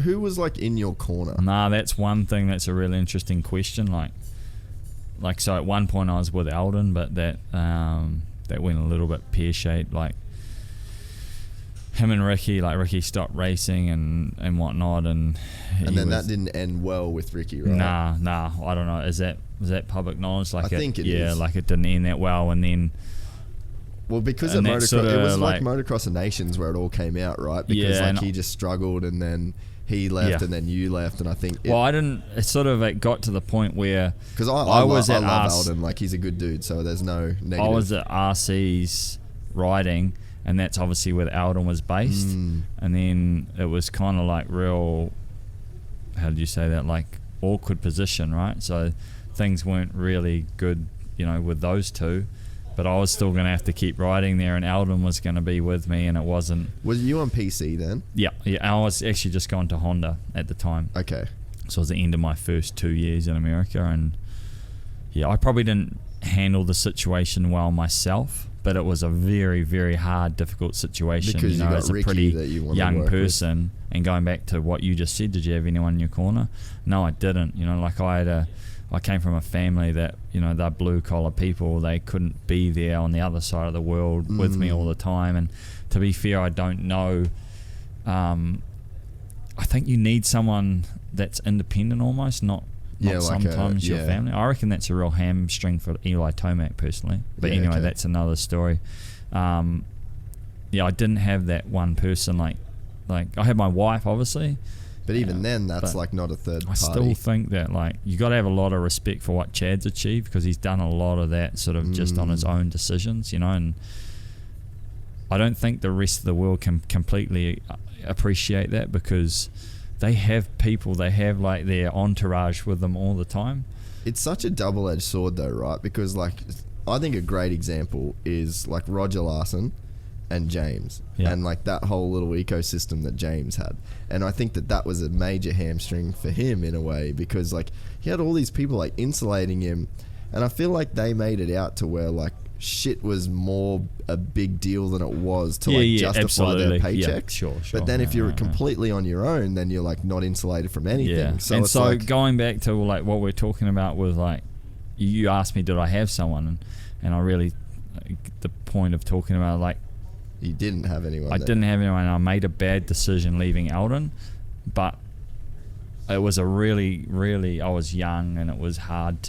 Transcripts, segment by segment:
who was like in your corner? Nah, that's one thing that's a really interesting question. Like so at one point I was with Aldon, but that went a little bit pear-shaped. Like him and Ricky stopped racing and whatnot, and then that didn't end well with Ricky, right? Nah, I don't know. Is that public knowledge? Like I think it is. Yeah, like it didn't end that well, and then. Well, because of motocross, it was like Motocross of Nations where it all came out, right? Because he just struggled, and then he left, and then you left, and I think. It got to the point where because I love Aldon, like he's a good dude, so there's no negative. I was at RC's riding, and that's obviously where Aldon was based, and then it was kind of like real. How did you say that? Like awkward position, right? So things weren't really good, with those two. But I was still going to have to keep riding there, and Aldon was going to be with me, and it wasn't. Was you on PC then? Yeah. I was actually just going to Honda at the time. Okay. So it was the end of my first 2 years in America, and I probably didn't handle the situation well myself, but it was a very, very hard, difficult situation. Because you got as a Ricky pretty that you young person, and going back to what you just said, did you have anyone in your corner? No, I didn't. I came from a family that, they're blue-collar people. They couldn't be there on the other side of the world with me all the time. And to be fair, I don't know. I think you need someone that's independent almost, not sometimes your family. I reckon that's a real hamstring for Eli Tomac personally. But anyway, that's another story. I didn't have that one person. Like I had my wife, obviously. But even then, that's like not a third party. I still think that you got to have a lot of respect for what Chad's achieved, because he's done a lot of that sort of just on his own decisions, and I don't think the rest of the world can completely appreciate that, because they have people, they have like their entourage with them all the time. It's such a double-edged sword though, right? Because I think a great example is like Roger Larson and James, and like that whole little ecosystem that James had. And I think that was a major hamstring for him in a way, because like he had all these people like insulating him, and I feel like they made it out to where like shit was more a big deal than it was to justify their paychecks. Sure. But then if you're completely on your own, then you're like not insulated from anything. So going back to like what we're talking about with like, you asked me did I have someone, and I really, the point of talking about like, you didn't have anyone. I didn't have anyone. I made a bad decision leaving Aldon, but it was a really, really, I was young, and it was hard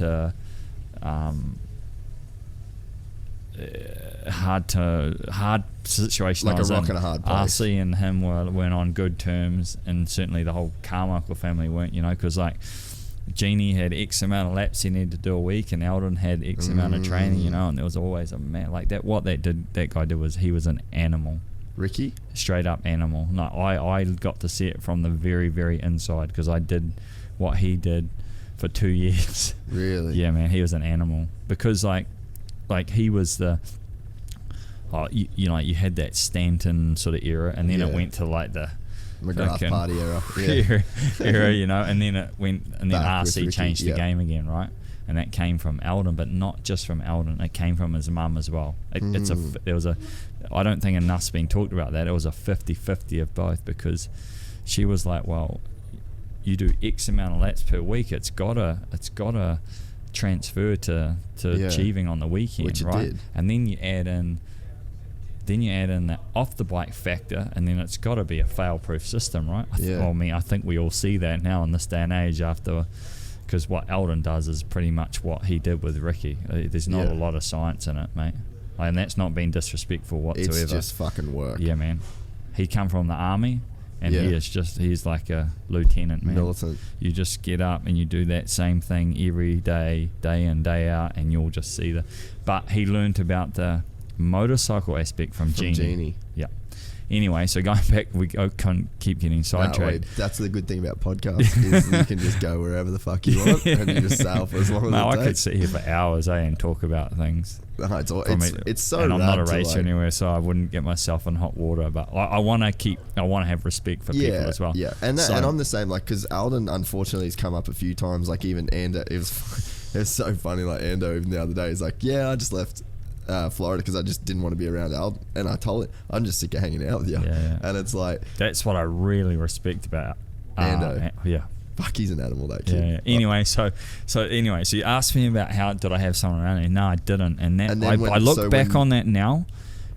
situation. Like a rock and a hard place. RC and him weren't on good terms, and certainly the whole Carmichael family weren't, because like Jeannie had X amount of laps he needed to do a week, and Aldon had X amount of training, and there was always a man like that. What that guy did was he was an animal. Ricky? Straight up animal. No, I got to see it from the very, very inside, because I did what he did for 2 years. Really? Yeah, man, he was an animal, because like he was the you had that Stanton sort of era, and then it went to like the McGrath party era, and then it went, and then RC changed the game again, right? And that came from Aldon, but not just from Aldon. It came from his mum as well. I don't think enough's been talked about that. It was a 50-50 of both, because she was like, well, you do X amount of laps per week. It's gotta transfer to achieving on the weekend, which right? It did. And then you add in that off the bike factor, and then it's got to be a fail-proof system, right? I think we all see that now in this day and age, because what Aldon does is pretty much what he did with Ricky. There's not a lot of science in it, mate, and that's not being disrespectful whatsoever. It's just fucking work. Yeah, man. He come from the army, and he's like a lieutenant, man. Militant. You just get up and you do that same thing every day, day in, day out, and you'll just see but he learned about the motorcycle aspect from Jeannie. Yeah. Anyway, so going back, we can't keep getting sidetracked. That's the good thing about podcasts is you can just go wherever the fuck you want and you just sail for as long as it takes. I could sit here for hours, and talk about things. No, it's so and I'm not a racer anywhere, so I wouldn't get myself in hot water. But I want to have respect for people as well. Yeah, and I'm the same. Like, because Aldon unfortunately has come up a few times. Like even Ando, it was so funny. Like Ando even the other day, he's like, "Yeah, I just left Florida because I just didn't want to be around Aldon," and I told him, "I'm just sick of hanging out with you." Yeah. And it's like, that's what I really respect about Ando. Yeah. Fuck, he's an animal, that kid. Yeah. Anyway, so you asked me about how did I have someone around me? No, I didn't. And that I look back on that now,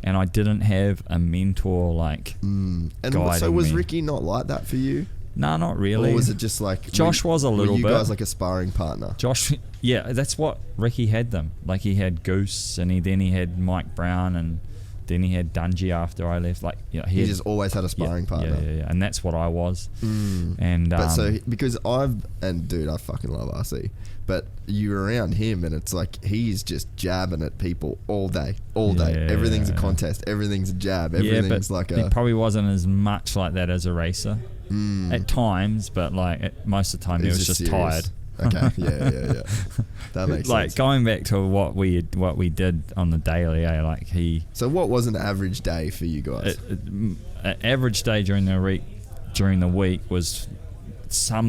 and I didn't have a mentor like And guiding so was me. Ricky not like that for you? No, not really. Or was it just like Josh was a little were you bit. guys like a sparring partner? Josh, yeah, that's what Ricky had them. Like he had Goose, and then he had Mike Brown, and then he had Dungy after I left. Like, you know, He just always had a sparring partner. Yeah, and that's what I was. And but so because dude, I fucking love RC, but you're around him and it's like he's just jabbing at people all day. Everything's a contest, everything's a jab, everything's like he probably wasn't as much like that as a racer at times, but like most of the time he was just tired. Okay, yeah. That makes like sense. Going back to what we did on the daily, like he. So what was an average day for you guys? An average day during the week was a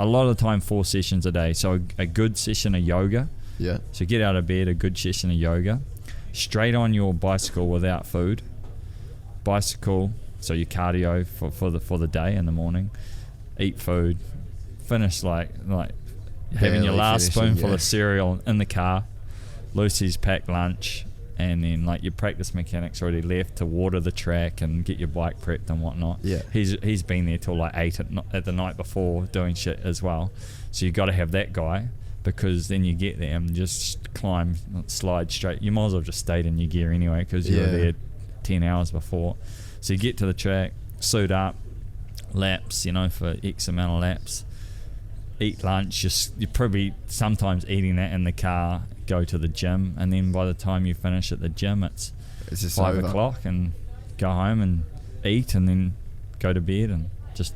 lot of the time 4 sessions a day. So a good session of yoga. Yeah. So get out of bed, a good session of yoga, straight on your bicycle without food. Bicycle, so your cardio for the day in the morning. Eat food. Finish like having your last spoonful of cereal in the car. Lucy's packed lunch, and then like your practice mechanic's already left to water the track and get your bike prepped and whatnot. Yeah. He's been there till like 8 at the night before doing shit as well. So you got to have that guy, because then you get there and just slide straight. You might as well just stayed in your gear anyway, because you were there 10 hours before. So you get to the track, suit up, laps, for X amount of laps. Eat lunch, you're probably sometimes eating that in the car, go to the gym, and then by the time you finish at the gym it's just 5 over. o'clock, and go home and eat and then go to bed, and just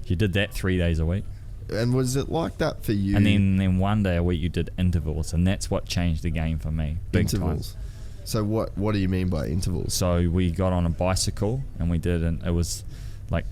you did that 3 days a week. And was it like that for you? And then 1 day a week you did intervals, and that's what changed the game for me. Big intervals. Time. So what do you mean by intervals? So we got on a bicycle and we did, and it was like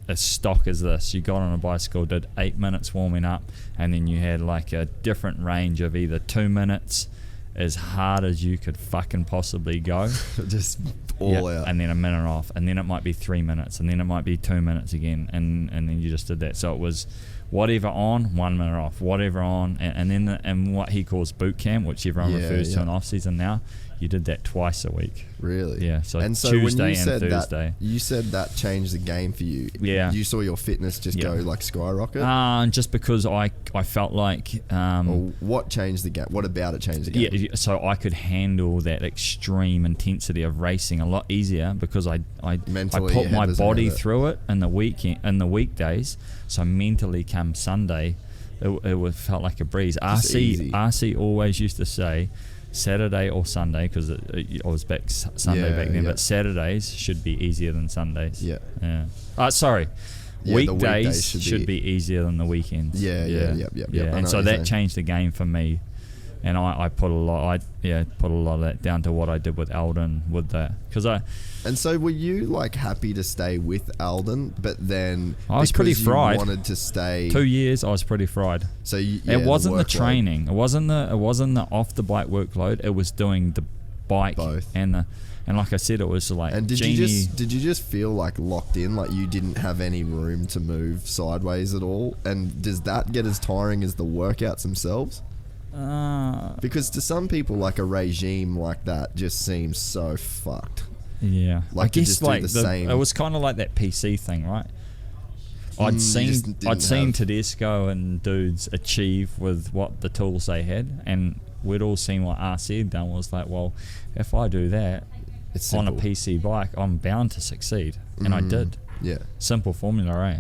as stock as this. You got on a bicycle, did 8 minutes warming up, and then you had like a different range of either 2 minutes, as hard as you could fucking possibly go, just all out, and then a minute off, and then it might be 3 minutes, and then it might be 2 minutes again, and then you just did that. So it was whatever on, 1 minute off, whatever on, and then what he calls boot camp, which everyone refers to in off season now. You did that twice a week. Really? Yeah. So Tuesday when you said Thursday. That, you said that changed the game for you. Yeah. You saw your fitness just go like skyrocket. Just because I felt like. Well, what changed the game? What about it changed the game? Yeah. So I could handle that extreme intensity of racing a lot easier, because I put my body through it in the weekdays. So mentally, come Sunday, it felt like a breeze. RC always used to say, Saturday or Sunday, because I was back Sunday back then, but Saturdays should be easier than Sundays. Sorry, weekdays should be easier than the weekends. And so that changed the game for me, and I put a lot of that down to what I did with Aldon with that, And so were you like happy to stay with Aldon, but then I was pretty fried. Wanted to stay 2 years. I was pretty fried. So it wasn't the training. It wasn't the off the bike workload. It was doing the bike. Both. And like I said, it was like. And did you just feel like locked in, like you didn't have any room to move sideways at all? And does that get as tiring as the workouts themselves? Because to some people, like a regime like that just seems so fucked. Yeah, like I guess like same. It was kind of like that PC thing, right? I'd seen Tedesco and dudes achieve with what the tools they had, and we'd all seen what RC had done. Was like, well, if I do that on a PC bike, I'm bound to succeed, and I did. Yeah, simple formula, eh?